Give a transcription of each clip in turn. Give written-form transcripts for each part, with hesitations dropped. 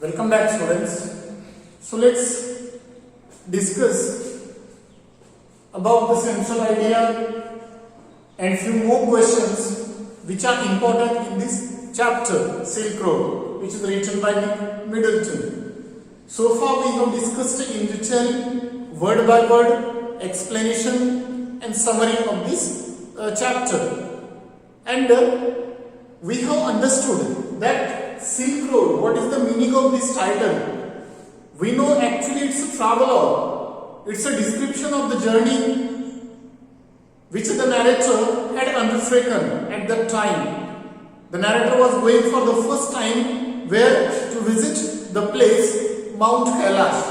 Welcome back, students. So let's discuss about the central idea and few more questions which are important in this chapter, Silk Road, which is written by Nick Middleton. So far we have discussed in detail, word by word, explanation and summary of this chapter. And we have understood that Silk Road, what is the meaning of this title? We know actually it's a travelogue. It's a description of the journey which the narrator had undertaken at that time. The narrator was going for the first time where to visit the place Mount Kailash,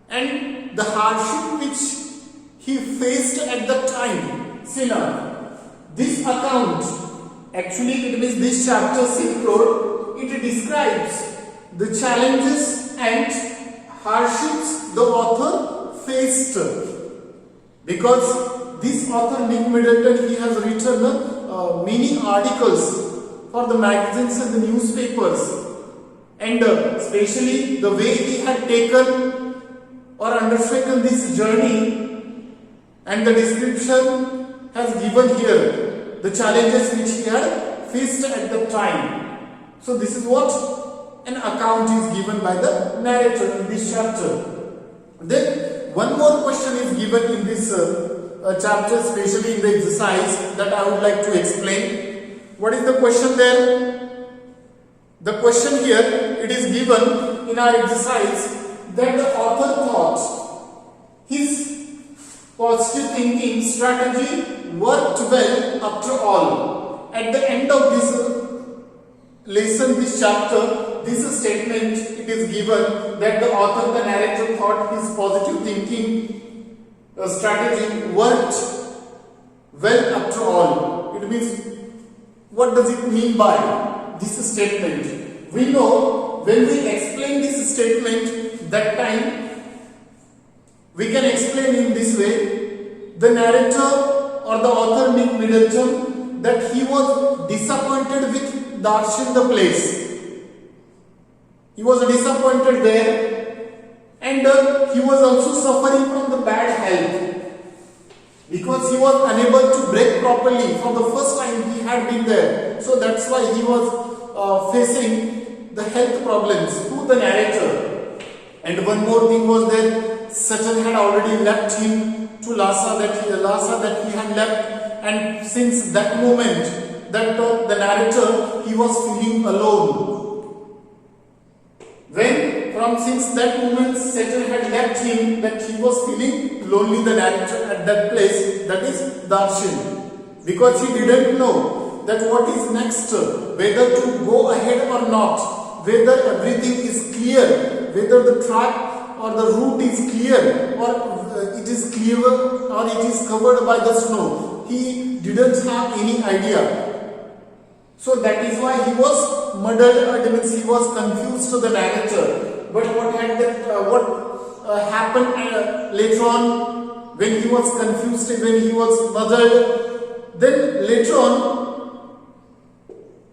and the hardship which he faced at that time. Sinner, this account, actually it means this chapter Silk Road, it describes the challenges and hardships the author faced, because this author Nick Middleton, he has written many articles for the magazines and the newspapers, and especially the way he had taken or undertaken this journey, and the description has given here the challenges which he had faced at the time. So this is what an account is given by the narrator in this chapter. Then one more question is given in this chapter, especially in the exercise, that I would like to explain. What is the question there? The question here, it is given in our exercise that the author thought his positive thinking strategy worked well after all. At the end of this lesson, this chapter, this statement, it is given that the author, the narrator, thought his positive thinking strategy worked well after all. It means, what does it mean by this statement? We know when we explain this statement, that time we can explain in this way. The narrator or the author Nick Middleton, that he was disappointed with Darshan the place. He was disappointed there, and he was also suffering from the bad health, because he was unable to break properly from the first time he had been there. So that's why he was facing the health problems to the narrator. And one more thing was that Satan had already left him to Lhasa, that he had left, and since that moment, that the narrator, he was feeling alone. Since that moment Satan had left him, that he was feeling lonely, the narrator, at that place, that is Darshan, because he didn't know that what is next, whether to go ahead or not, whether everything is clear, whether the track or the route is clear, or it is clear, or it is covered by the snow. He didn't have any idea. So that is why he was muddled, it means he was confused to the narrator. But what happened later on, when he was confused, when he was muddled, then later on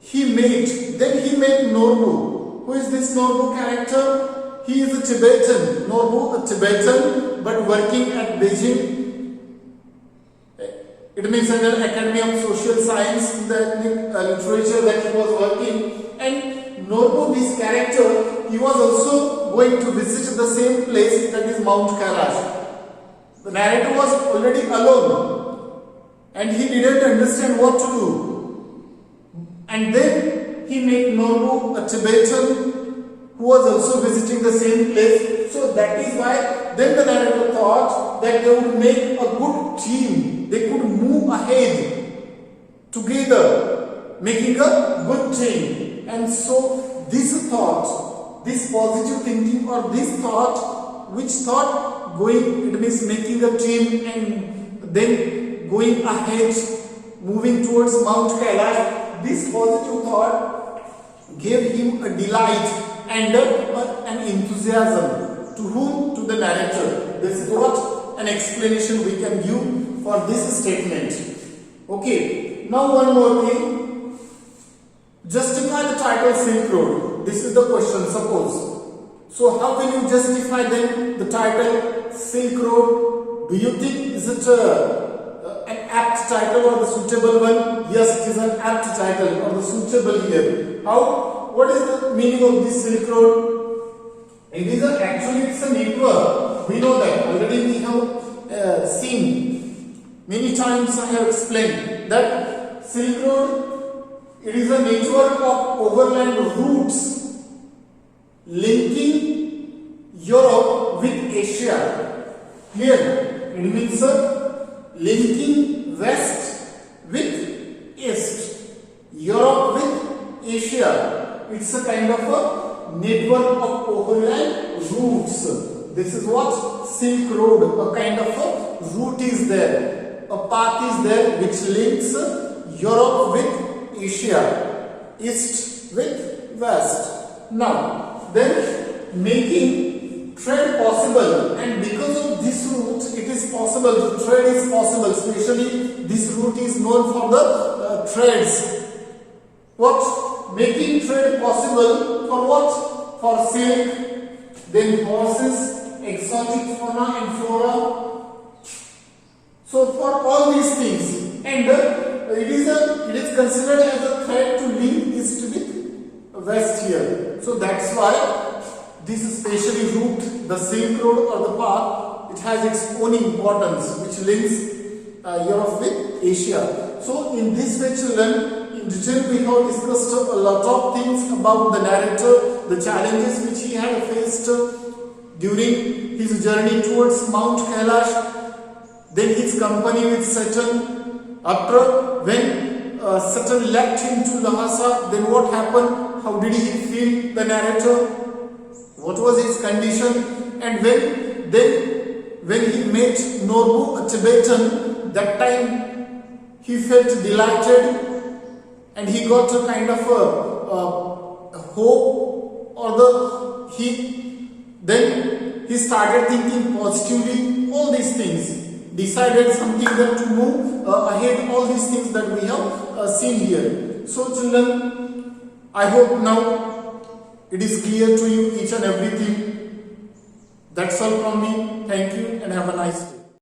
he met Norbu. Who is this Norbu character? He is a Tibetan. Norbu, a Tibetan, but working at Beijing. It means at an Academy of Social Science, in the literature that he was working. And Norbu, this character, he was also going to visit the same place, that is Mount Kailash. The narrator was already alone, and he didn't understand what to do. And then he met Norbu, a Tibetan, who was also visiting the same place. So that is why then the narrator thought that they would make a good team. They could move ahead together, making a good team. And so this thought, this positive thinking, or this thought, which thought going, it means making a team and then going ahead, moving towards Mount Kailash, this positive thought gave him a delight and an enthusiasm. To whom? To the narrator. This is what an explanation we can give for this statement. Okay, now one more thing. Justify the title Silk Road. This is the question, suppose. So how will you justify then the title Silk Road? Do you think is it an apt title or the suitable one? Yes, it is an apt title or the suitable here. How? What is the meaning of this Silk Road? It is actually it's a network. We know that already. We have seen many times. I have explained that Silk Road, it is a network of overland routes linking Europe with Asia. Here it means linking west with east, Europe with Asia. It's a kind of a network of overland routes. This is what Silk Road, a kind of a route is there, a path is there which links Europe with Asia, east with west. Now then making trade possible, and because of this route it is possible, trade is possible, especially this route is known for the trades. What? Making trade possible for what? For silk, then horses, exotic fauna and flora. So for all these things, and it is considered as a thread to link east with west here. So that's why this specially route, the Silk Road or the path, it has its own importance which links Europe with Asia. So in this way, children, in detail we have discussed a lot of things about the narrator, the challenges which he had faced during his journey towards Mount Kailash, then his company with Saturn. After when Saturn left him to Lhasa, then what happened? How did he feel, the narrator? What was his condition? And when he met Norbu, a Tibetan, that time he felt delighted and he got a kind of a hope, or then he started thinking positively, all these things, decided something that to move ahead, all these things that we have seen here. So children, I hope now it is clear to you each and everything. That's all from me. Thank you and have a nice day.